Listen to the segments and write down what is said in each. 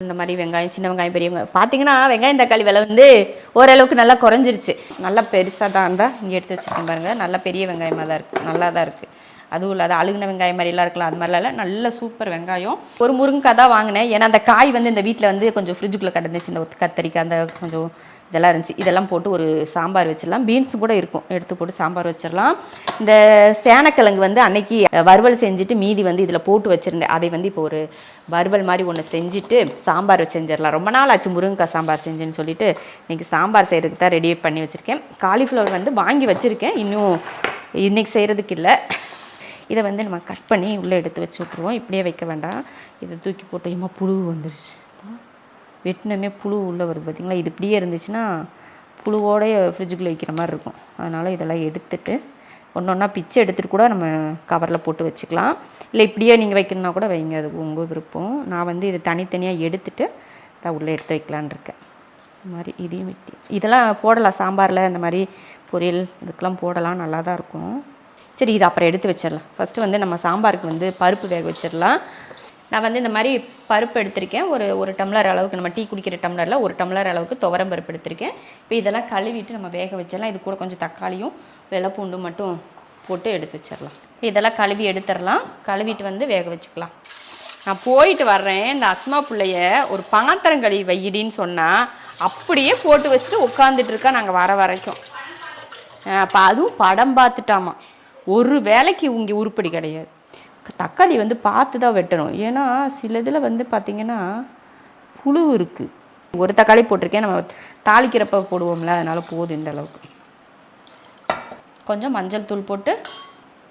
இந்த மாதிரி வெங்காயம், சின்ன வெங்காயம், பெரிய வெங்காயம் பார்த்தீங்கன்னா வெங்காயம் தக்காளி விலை வந்து ஓரளவுக்கு நல்லா குறைஞ்சிருச்சு. நல்லா பெருசாக தான் இருந்தால் இங்கே எடுத்து வச்சுருக்கேன் பாருங்கள். நல்லா பெரிய வெங்காயமாக தான் இருக்குது, நல்லா தான் இருக்குது. அதுவும் இல்லாத அழுகுன வெங்காயம் மாதிரிலாம் இருக்கலாம், அது மாதிரிலாம் இல்லை, நல்ல சூப்பர் வெங்காயம். ஒரு முருங்கைக்காய் தான் வாங்கினேன், ஏன்னா அந்த காய் வந்து இந்த வீட்டில் வந்து கொஞ்சம் ஃப்ரிட்ஜுக்குள்ளே கிடந்துச்சு. இந்த கத்தரிக்காய் அந்த கொஞ்சம் இதெல்லாம் இருந்துச்சு. இதெல்லாம் போட்டு ஒரு சாம்பார் வச்சிடலாம். பீன்ஸ் கூட இருக்கும், எடுத்து போட்டு சாம்பார் வச்சிடலாம். இந்த சேனக்கிழங்கு வந்து அன்னைக்கு வறுவல் செஞ்சுட்டு மீதி வந்து இதில் போட்டு வச்சுருந்தேன். அதை வந்து இப்போ ஒரு வறுவல் மாதிரி ஒன்று செஞ்சுட்டு சாம்பார் செஞ்சிடலாம். ரொம்ப நாள் ஆச்சு முருங்கைக்காய் சாம்பார் செஞ்சுன்னு சொல்லிட்டு இன்றைக்கி சாம்பார் செய்கிறதுக்கு தான் ரெடி பண்ணி வச்சுருக்கேன். காலிஃப்ளவர் வந்து வாங்கி வச்சுருக்கேன், இன்னும் இன்றைக்கி செய்கிறதுக்கு இல்லை. இதை வந்து நம்ம கட் பண்ணி உள்ளே எடுத்து வச்சு விட்ருவோம். இப்படியே வைக்க வேண்டாம், இதை தூக்கி போட்டோமா புழு வந்துடுச்சு. வெட்டினமே புழு உள்ளே வருது பார்த்திங்களா. இது இப்படியே இருந்துச்சுன்னா புழுவோடைய ஃப்ரிட்ஜுக்குள்ளே வைக்கிற மாதிரி இருக்கும். அதனால் இதெல்லாம் எடுத்துட்டு ஒன்று ஒன்றா பிச்சை எடுத்துகிட்டு கூட நம்ம கவரில் போட்டு வச்சுக்கலாம். இல்லை இப்படியே நீங்கள் வைக்கணுன்னா கூட வைங்க, அது உங்கள் விருப்பம். நான் வந்து இது தனித்தனியாக எடுத்துகிட்டு நான் உள்ளே எடுத்து வைக்கலான் இருக்கேன். இந்த மாதிரி இதையும் வெட்டி இதெல்லாம் போடலாம் சாம்பாரில், இந்த மாதிரி பொரியல் இதுக்கெலாம் போடலாம், நல்லா தான் இருக்கும். சரி, இது அப்புறம் எடுத்து வச்சிடலாம். ஃபஸ்ட்டு வந்து நம்ம சாம்பாருக்கு வந்து பருப்பு வேக வச்சிடலாம். நான் வந்து இந்த மாதிரி பருப்பு எடுத்திருக்கேன். ஒரு டம்ளர் அளவுக்கு, நம்ம டீ குடிக்கிற டம்ளரில் ஒரு டம்ளர் அளவுக்கு துவரம் பருப்பு எடுத்திருக்கேன். இப்போ இதெல்லாம் கழுவிட்டு நம்ம வேக வச்சிடலாம். இது கூட கொஞ்சம் தக்காளியும் வெள்ளை பூண்டும் மட்டும் போட்டு எடுத்து வச்சிடலாம். இதெல்லாம் கழுவி எடுத்துடலாம். கழுவிட்டு வந்து வேக வச்சுக்கலாம். நான் போயிட்டு வர்றேன், இந்த அஸ்மா பிள்ளைய ஒரு பாத்திரம் கழுவி வையிடின்னு சொன்னால் அப்படியே போட்டு வச்சுட்டு உட்காந்துட்டு இருக்கா நாங்கள் வர வரைக்கும். அப்போ அதுவும் படம் பார்த்துட்டாமா, ஒரு வேலைக்கு இங்கே உருப்படி கிடையாது. தக்காளி வந்து பார்த்து தான் வெட்டணும், ஏன்னா சில இதில் வந்து பார்த்திங்கன்னா புழு இருக்குது. ஒரு தக்காளி போட்டிருக்கேன், நம்ம தாளிக்கிறப்ப போடுவோம்ல, அதனால் போதும் இந்த அளவுக்கு. கொஞ்சம் மஞ்சள் தூள் போட்டு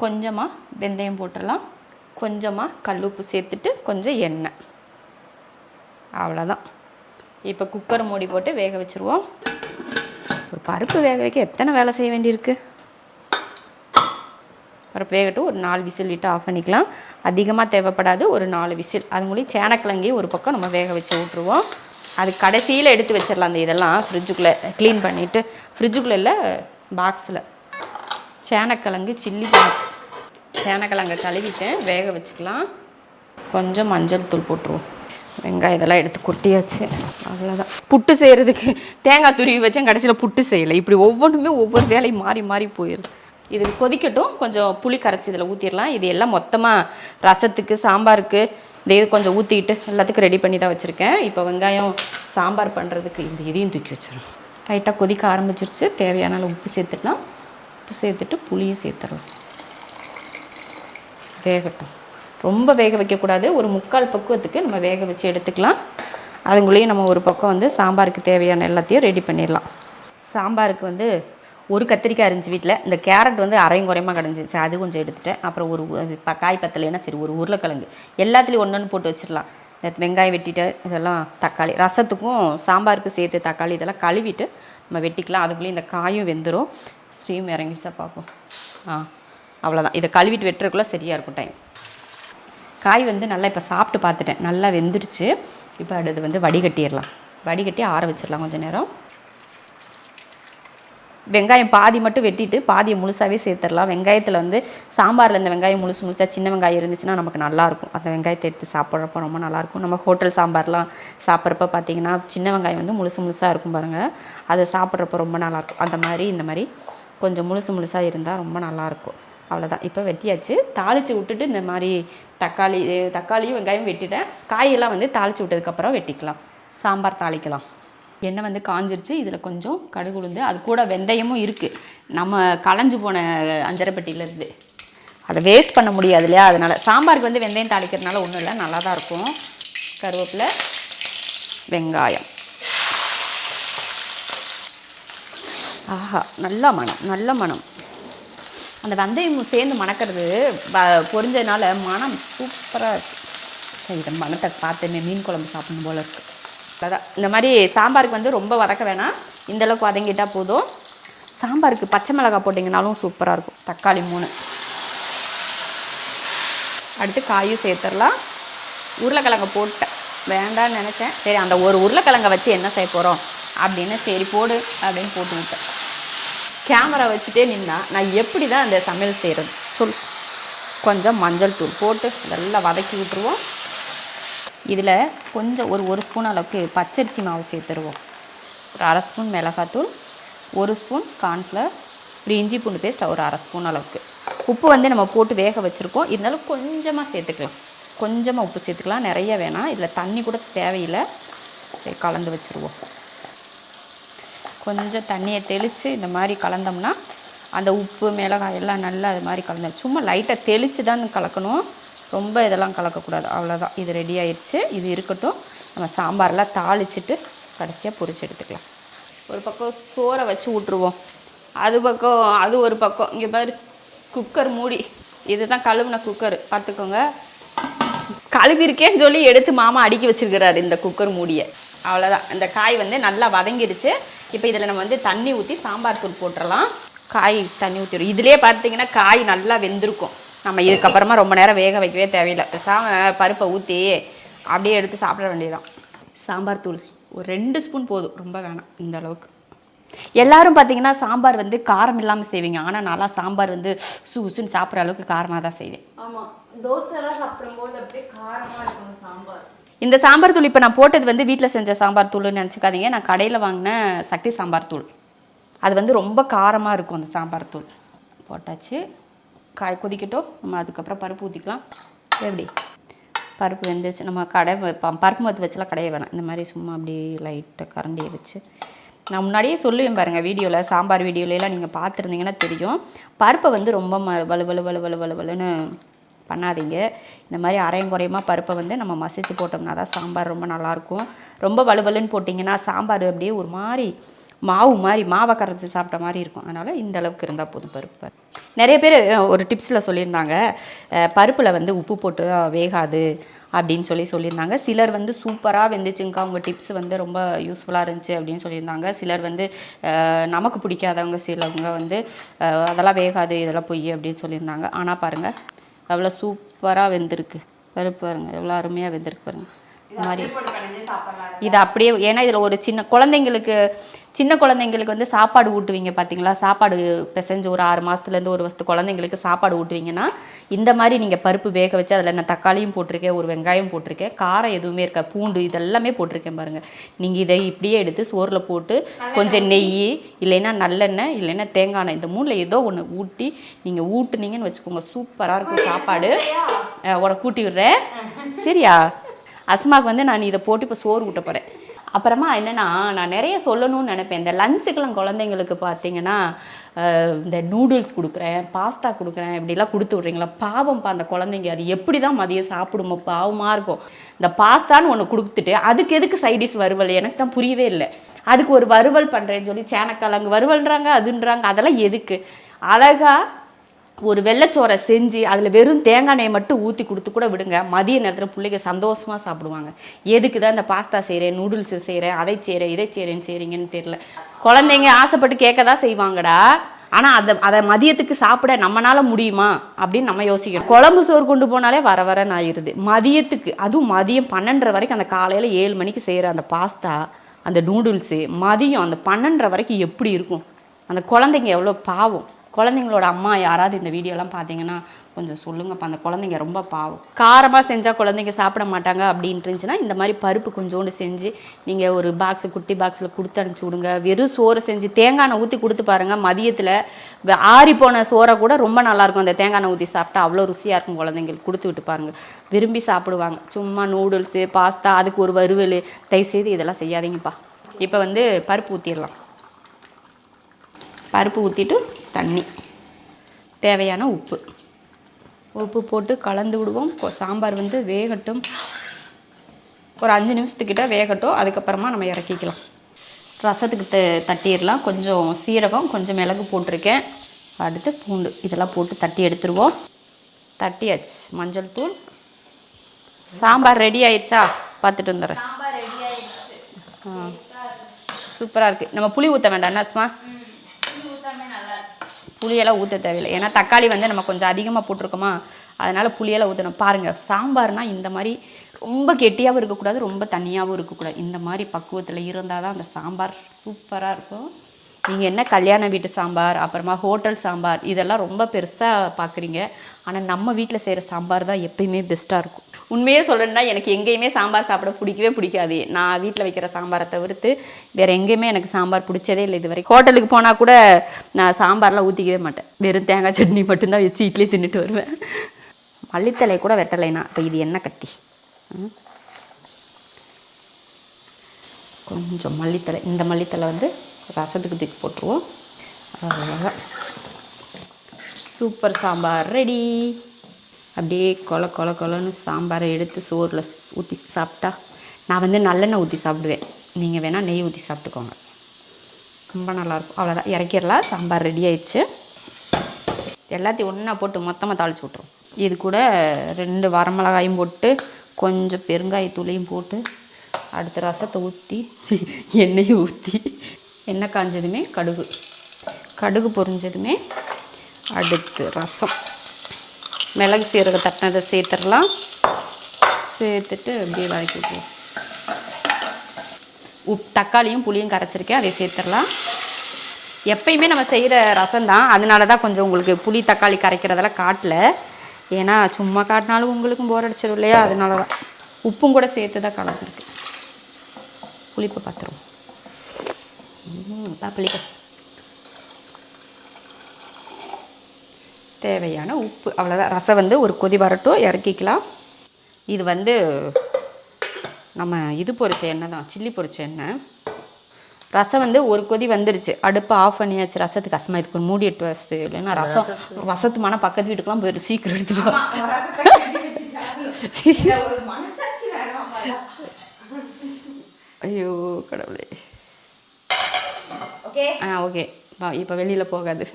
கொஞ்சமாக வெந்தயம் போட்டுடலாம், கொஞ்சமாக கல்லுப்பு சேர்த்துட்டு கொஞ்சம் எண்ணெய், அவ்வளோதான். இப்போ குக்கர் மூடி போட்டு வேக வச்சுருவோம். ஒரு பருப்பு வேக வைக்க எத்தனை வேலை செய்ய வேண்டியிருக்கு. பருப்பு வேகட்டும், ஒரு 4 விசில் விட்டு ஆஃப் பண்ணிக்கலாம். அதிகமாக தேவைப்படாது, ஒரு 4 விசில். அது மூலியம் சேனக்கிழங்கையும் ஒரு பக்கம் நம்ம வேக வச்சு விட்ருவோம். அது கடைசியில் எடுத்து வச்சிடலாம். அந்த இதெல்லாம் ஃப்ரிட்ஜுக்குள்ளே க்ளீன் பண்ணிவிட்டு, ஃப்ரிட்ஜுக்குள்ளே இல்லை பாக்ஸில். சேனக்கிழங்கு சில்லி சேனக்கிழங்கை கழுவிட்டேன், வேக வச்சுக்கலாம். கொஞ்சம் மஞ்சள் தூள் போட்டுருவோம். வெங்காயம் இதெல்லாம் எடுத்து கொட்டியாச்சு, அவ்வளோதான். புட்டு செய்கிறதுக்கு தேங்காய் துருவி வச்சேன், கடைசியில் புட்டு செய்யலை. இப்படி ஒவ்வொன்றுமே ஒவ்வொரு வேலையும் மாறி மாறி போயிடுது. இது கொதிக்கட்டும், கொஞ்சம் புளி கரைச்சி இதில் ஊற்றிடலாம். இது எல்லாம் மொத்தமாக ரசத்துக்கு சாம்பாருக்கு இந்த இது கொஞ்சம் ஊற்றிக்கிட்டு எல்லாத்துக்கும் ரெடி பண்ணி தான் வச்சுருக்கேன். இப்போ வெங்காயம் சாம்பார் பண்ணுறதுக்கு இந்த இதையும் தூக்கி வச்சிடலாம். லைட்டாக கொதிக்க ஆரம்பிச்சிருச்சு, தேவையான உப்பு சேர்த்துக்கலாம். உப்பு சேர்த்துட்டு புளியும் சேர்த்துடலாம். வேகட்டும், ரொம்ப வேக வைக்கக்கூடாது, ஒரு 3/4 பக்குவத்துக்கு நம்ம வேக வச்சு எடுத்துக்கலாம். அதுக்குள்ளேயும் நம்ம ஒரு பக்கம் வந்து சாம்பாருக்கு தேவையான எல்லாத்தையும் ரெடி பண்ணிடலாம். சாம்பாருக்கு வந்து ஒரு கத்திரிக்காய் இருந்துச்சு வீட்டில், இந்த கேரட் வந்து அரையும் குறையமாக கிடஞ்சிச்சு, அது கொஞ்சம் எடுத்துட்டேன். அப்புறம் ஒரு காய் பத்தலைன்னா சரி ஒரு உருளைக்கிழங்கு, எல்லாத்துலேயும் ஒன்று போட்டு வச்சிடலாம். வெங்காயம் வெட்டிட்டு இதெல்லாம் தக்காளி, ரசத்துக்கும் சாம்பாருக்கு சேர்த்து தக்காளி இதெல்லாம் கழுவிட்டு நம்ம வெட்டிக்கலாம். அதுக்குள்ளேயும் இந்த காயும் வெந்துடும். ஸ்டீம் இறங்கிச்சா பார்ப்போம். அவ்வளோதான். இதை கழுவிட்டு வெட்டுறதுக்குள்ளே சரியாக இருக்கும் டைம். காய் வந்து நல்லா இப்போ சாப்பிட்டு பார்த்துட்டேன், நல்லா வெந்துடுச்சு. இப்போ அடுத்து வந்து வடிகட்டிடலாம். வடிகட்டி ஆற வச்சிடலாம் கொஞ்சம் நேரம். வெங்காயம் பாதி மட்டும் வெட்டிட்டு பாதியை முழுசாகவே சேர்த்துடலாம். வெங்காயத்தில் வந்து சாம்பாரில் இந்த வெங்காயம் முழுசாக சின்ன வெங்காயம் இருந்துச்சுன்னா நமக்கு நல்லாயிருக்கும். அந்த வெங்காயத்தை எடுத்து சாப்பிட்றப்போ ரொம்ப நல்லாயிருக்கும். நம்ம ஹோட்டல் சாம்பார்லாம் சாப்பிட்றப்ப பார்த்திங்கன்னா சின்ன வெங்காயம் வந்து முழுசாக இருக்கும் பாருங்கள், அதை சாப்பிட்றப்போ ரொம்ப நல்லாயிருக்கும். அந்த மாதிரி இந்த மாதிரி கொஞ்சம் முழுசாக இருந்தால் ரொம்ப நல்லாயிருக்கும். அவ்வளோதான். இப்போ வெட்டியாச்சு. தாளித்து விட்டுட்டு இந்த மாதிரி தக்காளியும் வெங்காயம் வெட்டிட்டேன். காயெல்லாம் வந்து தாளித்து விட்டதுக்கப்புறம் வெட்டிக்கலாம். சாம்பார் தாளிக்கலாம். எண்ணெய் வந்து காஞ்சிருச்சு. இதில் கொஞ்சம் கடுகு உளுந்து, அது கூட வெந்தயமும் இருக்குது, நம்ம களைஞ்சு போன அஞ்சரைப்பட்டியிலேருந்து. அதை வேஸ்ட் பண்ண முடியாது இல்லையா, அதனால் சாம்பாருக்கு வந்து வெந்தயம் தாளிக்கிறதுனால ஒன்றும் இல்லை, நல்லா தான் இருக்கும். கருவேப்பிலை, வெங்காயம். ஆஹா, நல்ல மனம். அந்த வெந்தயம் சேர்ந்து மணக்கிறது பொரிஞ்சதுனால மனம் சூப்பராக இருக்குது. சரி, இந்த மணத்தை பார்த்தேமே மீன் குழம்பு சாப்பிடணும் போல இருக்குது. அதான் இந்த மாதிரி சாம்பாருக்கு வந்து ரொம்ப வதக்க வேணாம், இந்தளவுக்கு வதங்கிட்டால் போதும். சாம்பாருக்கு பச்சை மிளகாய் போட்டிங்கனாலும் சூப்பராக இருக்கும். தக்காளி 3. அடுத்து காயும் சேர்த்துடலாம். உருளைக்கிழங்கை போட்டேன், வேண்டான்னு நினச்சேன். சரி, அந்த ஒரு உருளைக்கிழங்கை வச்சு என்ன செய்ய போகிறோம் அப்படின்னு, சரி போடு அப்படின்னு போட்டு விட்டேன். கேமரா வச்சுட்டே நின்னா நான் எப்படி தான் அந்த சமையல் செய்கிறது சொல். கொஞ்சம் மஞ்சள் தூள் போட்டு நல்லா வதக்கி விட்டுருவோம். இதில் கொஞ்சம் ஒரு ஸ்பூன் அளவுக்கு பச்சரிசி மாவு சேர்த்துருவோம். ஒரு அரை ஸ்பூன் மிளகாத்தூள், 1 ஸ்பூன் கார்ன்ஃப்ளவர், ஒரு இஞ்சி பூண்டு பேஸ்ட் ஒரு அரை ஸ்பூன் அளவுக்கு. உப்பு வந்து நம்ம போட்டு வேக வச்சுருக்கோம், இருந்தாலும் கொஞ்சமாக சேர்த்துக்கலாம். கொஞ்சமாக உப்பு சேர்த்துக்கலாம், நிறைய வேணாம். இதில் தண்ணி கூட தேவையில்லை. கலந்து வச்சுருவோம். கொஞ்சம் தண்ணியை தெளித்து இந்த மாதிரி கலந்தோம்னா அந்த உப்பு மிளகாய் எல்லாம் நல்லா அது மாதிரி கலந்து, சும்மா லைட்டாக தெளித்து தான் கலக்கணும், ரொம்ப இதெல்லாம் கலக்கக்கூடாது. அவ்வளோதான். இது ரெடி ஆயிடுச்சு. இது இருக்கட்டும். நம்ம சாம்பாரெலாம் தாளிச்சிட்டு கடைசியாக பொரிச்சு எடுத்துக்கலாம். ஒரு பக்கம் சோறை வச்சு விட்ருவோம், அது ஒரு பக்கம். இங்கே பாரு குக்கர் மூடி, இதுதான் கழுவுன குக்கர், பார்த்துக்கோங்க. கழுவிருக்கேன்னு சொல்லி எடுத்து மாமா அடுக்கி வச்சிருக்கிறாரு இந்த குக்கர் மூடியை. அவ்வளோதான். இந்த காய் வந்து நல்லா வதங்கிடுச்சு. இப்போ இதில் நம்ம வந்து தண்ணி ஊற்றி சாம்பார் தூள் போட்டுடலாம். காய் தண்ணி ஊற்றிடும். இதிலே பார்த்தீங்கன்னா காய் நல்லா வெந்திருக்கும். நம்ம இதுக்கப்புறமா ரொம்ப நேரம் வேக வைக்கவே தேவையில்லை. பருப்பை ஊற்றி அப்படியே எடுத்து சாப்பிட வேண்டியதுதான். சாம்பார் தூள் ஒரு 2 ஸ்பூன் போதும், ரொம்ப வேணாம். இந்த அளவுக்கு. எல்லாரும் பார்த்தீங்கன்னா சாம்பார் வந்து காரம் இல்லாமல் செய்வீங்க, ஆனால் நான்லாம் சாம்பார் வந்து சுன்னு சாப்பிட்ற அளவுக்கு காரமாக தான் செய்வேன். ஆமாம், தோசைலாம் சாப்பிடும்போது அப்படியே காரமாக இருக்கும் சாம்பார். இந்த சாம்பார் தூள் இப்போ நான் போட்டது வந்து வீட்டில் செஞ்ச சாம்பார் தூள்னு நினச்சிக்காதீங்க. நான் கடையில் வாங்கின சக்தி சாம்பார் தூள். அது வந்து ரொம்ப காரமாக இருக்கும் அந்த சாம்பார் தூள். போட்டாச்சு. காய் கொதிக்கட்டும். நம்ம அதுக்கப்புறம் பருப்பு ஊற்றிக்கலாம். எப்படி பருப்பு வெந்துச்சு. நம்ம பருப்பு மத்து வச்சுலாம் கடைய வேணாம். இந்த மாதிரி சும்மா அப்படி லைட்டாக கரண்டியை வச்சு, நான் முன்னாடியே சொல்லுவேன் பாருங்கள் வீடியோவில், சாம்பார் வீடியோலலாம் நீங்கள் பார்த்துருந்தீங்கன்னா தெரியும். பருப்பை வந்து ரொம்ப வலுன்னு பண்ணாதீங்க. இந்த மாதிரி அரையும் குறையுமா பருப்பை வந்து நம்ம மசிச்சு போட்டோம்னா தான் சாம்பார் ரொம்ப நல்லாயிருக்கும். ரொம்ப வலுன்னு போட்டிங்கன்னா சாம்பார் அப்படியே ஒரு மாதிரி மாவை கரைச்சி சாப்பிட்ட மாதிரி இருக்கும். அதனால் இந்த அளவுக்கு இருந்தால் போதும் பருப்பு. நிறைய பேர் ஒரு டிப்ஸில் சொல்லியிருந்தாங்க, பருப்பில் வந்து உப்பு போட்டு வேகாது அப்படின்னு சொல்லியிருந்தாங்க. சிலர் வந்து சூப்பராக வெந்துச்சுங்கக்கா, உங்கள் டிப்ஸ் வந்து ரொம்ப யூஸ்ஃபுல்லாக இருந்துச்சு அப்படின்னு சொல்லியிருந்தாங்க. சிலர் வந்து நமக்கு பிடிக்காதவங்க சிலவங்க வந்து அதெல்லாம் வேகாது, இதெல்லாம் பொய் அப்படின்னு சொல்லியிருந்தாங்க. ஆனால் பாருங்கள் எவ்வளோ சூப்பராக வெந்திருக்கு பருப்பு, பாருங்கள் எவ்வளோ அருமையாக வெந்திருக்கு பாருங்கள். இந்த மாதிரி இது அப்படியே, ஏன்னா இதில் ஒரு சின்ன குழந்தைங்களுக்கு வந்து சாப்பாடு ஊட்டுவீங்க பார்த்தீங்களா, சாப்பாடு பிசைஞ்சு ஒரு 6 மாதத்துலேருந்து 1 வருஷத்து குழந்தைங்களுக்கு சாப்பாடு ஊட்டுவீங்கன்னா இந்த மாதிரி நீங்கள் பருப்பு வேக வச்சு அதில் நான் தக்காளியும் போட்டிருக்கேன், ஒரு வெங்காயம் போட்டிருக்கேன், காரம் எதுவுமே இருக்கா, பூண்டு இதெல்லாமே போட்டிருக்கேன் பாருங்கள். நீங்கள் இதை இப்படியே எடுத்து சோறில் போட்டு கொஞ்சம் நெய் இல்லைன்னா நல்லெண்ணெய் இல்லைன்னா தேங்காய் எண்ணெய், இந்த 3ல் ஏதோ ஒன்று ஊட்டி நீங்கள் ஊட்டுனீங்கன்னு வச்சுக்கோங்க, சூப்பராக இருக்கும் சாப்பாடு. உனக்கு கூட்டி விடுறேன் சரியா? அஸ்மாவுக்கு வந்து நான் இதை போட்டு இப்போ சோறு ஊட்ட போகிறேன். அப்புறமா என்னென்னா, நான் நிறைய சொல்லணும்னு நினைப்பேன். இந்த லஞ்சுக்கெலாம் குழந்தைங்களுக்கு பார்த்தீங்கன்னா இந்த நூடுல்ஸ் கொடுக்குறேன், பாஸ்தா கொடுக்குறேன், இப்படிலாம் கொடுத்து விட்றீங்களா? பாவம்ப்பா அந்த குழந்தைங்க, அது எப்படி தான் மதியம் சாப்பிடுமோ, பாவமாக இருக்கும். இந்த பாஸ்தான்னு ஒன்று கொடுத்துட்டு அதுக்கு எதுக்கு சைடிஷ் வறுவல், எனக்கு தான் புரியவே இல்லை. அதுக்கு ஒரு வறுவல் பண்ணுறேன்னு சொல்லி சேனக்கிழங்கு வறுவல்ன்றாங்க, அதுன்றாங்க. அதெல்லாம் எதுக்கு? அழகாக ஒரு வெள்ளைச்சோரை செஞ்சு அதில் வெறும் தேங்காய் எண்ணெயை மட்டும் ஊற்றி கொடுத்து கூட விடுங்க, மதிய நேரத்தில் பிள்ளைங்க சந்தோஷமாக சாப்பிடுவாங்க. எதுக்கு தான் இந்த பாஸ்தா செய்கிறேன், நூடுல்ஸ் செய்கிறேன், அதை செய்கிறேன், இதை செய்கிறீங்கன்னு தெரியல. குழந்தைங்க ஆசைப்பட்டு கேட்க தான் செய்வாங்கடா, ஆனால் அதை மதியத்துக்கு சாப்பிட நம்மளால முடியுமா அப்படின்னு நம்ம யோசிக்கணும். குழம்பு சோறு கொண்டு போனாலே வர ஆயிடுது. மதியத்துக்கு, அதுவும் மதியம் 12:30 வரைக்கும், அந்த காலையில் 7 மணிக்கு செய்கிற அந்த பாஸ்தா அந்த நூடுல்ஸு மதியம் அந்த 12:30 வரைக்கும் எப்படி இருக்கும்? அந்த குழந்தைங்க எவ்வளோ பாவம். குழந்தைங்களோட அம்மா யாராவது இந்த வீடியோலாம் பார்த்தீங்கன்னா கொஞ்சம் சொல்லுங்கப்பா, அந்த குழந்தைங்க ரொம்ப பாவம். காரமாக செஞ்சால் குழந்தைங்க சாப்பிட மாட்டாங்க அப்படின்ட்டு இருந்துச்சுன்னா இந்த மாதிரி பருப்பு கொஞ்சோண்டு செஞ்சு நீங்கள் ஒரு குட்டி பாக்ஸில் கொடுத்து அனுப்பிச்சி விடுங்க. வெறும் சோறு செஞ்சு தேங்காய் எண்ணெய் ஊற்றி கொடுத்து பாருங்கள். மதியத்தில் ஆறி போன சோறை கூட ரொம்ப நல்லாயிருக்கும், அந்த தேங்காய் எண்ணெய் ஊற்றி சாப்பிட்டா அவ்வளோ ருசியாக இருக்கும். குழந்தைங்களுக்கு கொடுத்து விட்டு பாருங்கள், விரும்பி சாப்பிடுவாங்க. சும்மா நூடுல்ஸு பாஸ்தா அதுக்கு ஒரு வறுவல், தயவுசெய்து இதெல்லாம் செய்யாதீங்கப்பா. இப்போ வந்து பருப்பு ஊற்றிடலாம். பருப்பு ஊற்றிட்டு தண்ணி, தேவையான உப்பு போட்டு கலந்து விடுவோம். சாம்பார் வந்து வேகட்டும், ஒரு 5 நிமிஷத்துக்கிட்ட வேகட்டும். அதுக்கப்புறமா நம்ம இறக்கிக்கலாம். ரசத்துக்கு தட்டிடலாம். கொஞ்சம் சீரகம், கொஞ்சம் மிளகு போட்டிருக்கேன், அடுத்து பூண்டு, இதெல்லாம் போட்டு தட்டி எடுத்துருவோம். தட்டியாச்சு. மஞ்சள் தூள். சாம்பார் ரெடி ஆயிடுச்சா பார்த்துட்டு வந்துடுறேன். சூப்பராக இருக்குது. நம்ம புளி ஊற்ற வேண்டாம் என்னஸ்மா? புளியெல்லாம் ஊற்ற தேவையில்லை, ஏன்னா தக்காளி வந்து நம்ம கொஞ்சம் அதிகமாக போட்டிருக்கோமா, அதனால் புளியெல்லாம் ஊற்றணும். பாருங்கள், சாம்பார்னால் இந்த மாதிரி ரொம்ப கெட்டியாகவும் இருக்கக்கூடாது, ரொம்ப தண்ணியாகவும் இருக்கக்கூடாது. இந்த மாதிரி பக்குவத்தில் இருந்தால் தான் அந்த சாம்பார் சூப்பராக இருக்கும். நீங்கள் என்ன கல்யாண வீட்டு சாம்பார், அப்புறமா ஹோட்டல் சாம்பார் இதெல்லாம் ரொம்ப பெருசாக பார்க்குறீங்க. ஆனால் நம்ம வீட்டில் செய்கிற சாம்பார் தான் எப்பயுமே பெஸ்ட்டாக இருக்கும். உண்மையே சொல்லணுன்னா எனக்கு எங்கேயுமே சாம்பார் சாப்பிட பிடிக்கவே பிடிக்காது. நான் வீட்டில் வைக்கிற சாம்பாரை தவிர்த்து வேறு எங்கேயுமே எனக்கு சாம்பார் பிடிச்சதே இல்லை இது வரைக்கும். ஹோட்டலுக்கு போனால் கூட நான் சாம்பார்லாம் ஊற்றிக்கவே மாட்டேன். வெறும் தேங்காய் சட்னி மட்டும்தான் வச்சு இட்லி தின்னுட்டு வருவேன். மல்லித்தலை கூட வெட்டலைனா. இப்போ இது என்ன கத்தி, கொஞ்சம் மல்லித்தலை. இந்த மல்லித்தலை வந்து ரசத்துக்கு தூக்கி போட்டுருவோம். அவ்வளோதான், சூப்பர் சாம்பார் ரெடி. அப்படியே கொலன்னு சாம்பாரை எடுத்து சோறில் ஊற்றி சாப்பிட்டா, நான் வந்து நல்லெண்ணெய் ஊற்றி சாப்பிடுவேன். நீங்கள் வேணால் நெய் ஊற்றி சாப்பிட்டுக்கோங்க, ரொம்ப நல்லாயிருக்கும். அவ்வளோதான், இறக்கிடலாம். சாம்பார் ரெடி ஆயிடுச்சு. எல்லாத்தையும் ஒன்றா போட்டு மொத்தமாக தாளித்து விட்ருவோம். இது கூட 2 வரமிளகாயும் போட்டு கொஞ்சம் பெருங்காயத்தூளையும் போட்டு அடுத்த ரசத்தை ஊற்றி எண்ணெயும் ஊற்றி எண்ணெய் காஞ்சதுமே கடுகு பொரிஞ்சதுமே அடுத்து ரசம், மிளகு சீரக தட்டினதை சேர்த்துடலாம். சேர்த்துட்டு அப்படியே வதக்கி விட்டுருவோம். தக்காளியும் புளியும் கரைச்சிருக்கேன், அதை சேர்த்துடலாம். எப்பயுமே நம்ம செய்கிற ரசம் தான், அதனால தான் கொஞ்சம் உங்களுக்கு புளி தக்காளி கரைக்கிறதெல்லாம் காட்டல. ஏன்னா சும்மா காட்டினாலும் உங்களுக்கும் போர் அடிச்சிடும் இல்லையா, அதனால தான். உப்பும் கூட சேர்த்து தான் கலந்துருக்கு. புளிப்பை பார்த்துருவோம். புளிக்க தேவையான உப்பு, அவ்வளோதான். ரசம் வந்து ஒரு கொதி வரட்டும், இறக்கிக்கலாம். இது வந்து நம்ம இது பொரிச்ச எண்ணெய் தான், சில்லி பொரிச்ச எண்ணெய். ரசம் வந்து ஒரு கொதி வந்துருச்சு, அடுப்பை ஆஃப் பண்ணியாச்சு. ரசத்துக்கு கஷ்டமாக இதுக்கு ஒரு மூடி 8 வசதி இல்லைன்னா ரசத்துமான பக்கத்து வீட்டுக்கெலாம் போயிட்டு சீக்கிரம் எடுத்துட்டு. ஐயோ கடவுளே. ஓகே, இப்போ வெளியில் போகாது.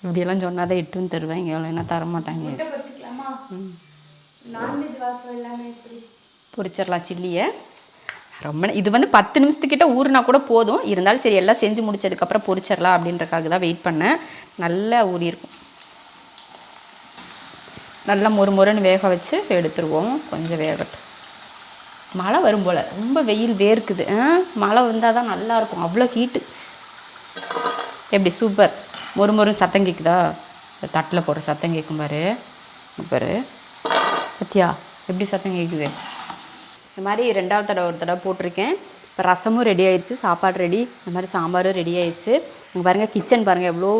இப்படியெல்லாம் சொன்னால் தான் எட்டுன்னு தருவேன், இங்கே எவ்வளோ என்ன தரமாட்டாங்க. பொரிச்சிடலாம் சில்லியை. ரொம்ப இது வந்து 10 நிமிஷத்துக்கிட்ட ஊறினா கூட போதும். இருந்தாலும் சரி, எல்லாம் செஞ்சு முடிச்சதுக்கப்புறம் பொரிச்சிடலாம் அப்படின்றக்காக தான் வெயிட் பண்ணேன். நல்லா ஊறியிருக்கும். நல்லா மொறுன்னு வேக வச்சு எடுத்துருவோம். கொஞ்சம் வேகட்டும். மழை வரும் போல், ரொம்ப வெயில் வேர்க்குது. மழை வந்தால் தான் நல்லாயிருக்கும், அவ்வளோ ஹீட்டு. எப்படி சூப்பர் மொறுன்னு சத்தம் கேட்குதா? தட்டில் போடுற சத்தம் கேட்கும் பாரு. பாரு பத்தியா எப்படி சத்தம் கேட்குது. இந்த மாதிரி 2வது தடவை ஒரு தடவை போட்டிருக்கேன். இப்போ ரசமும் ரெடி ஆயிடுச்சு, சாப்பாடு ரெடி, இந்த மாதிரி சாம்பாரும் ரெடி ஆயிடுச்சு. இங்கே பாருங்கள், கிச்சன் பாருங்கள் எவ்வளோ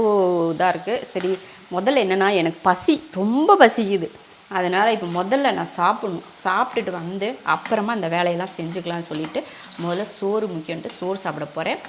இதாக இருக்குது. சரி, முதல்ல என்னென்னா எனக்கு பசி, ரொம்ப பசிக்குது. அதனால் இப்போ முதல்ல நான் சாப்பிட்டுட்டு வந்து அப்புறமா அந்த வேலையெல்லாம் செஞ்சுக்கலாம்னு சொல்லிவிட்டு முதல்ல சோறு முக்கியன்ட்டு சோறு சாப்பிட போகிறேன்.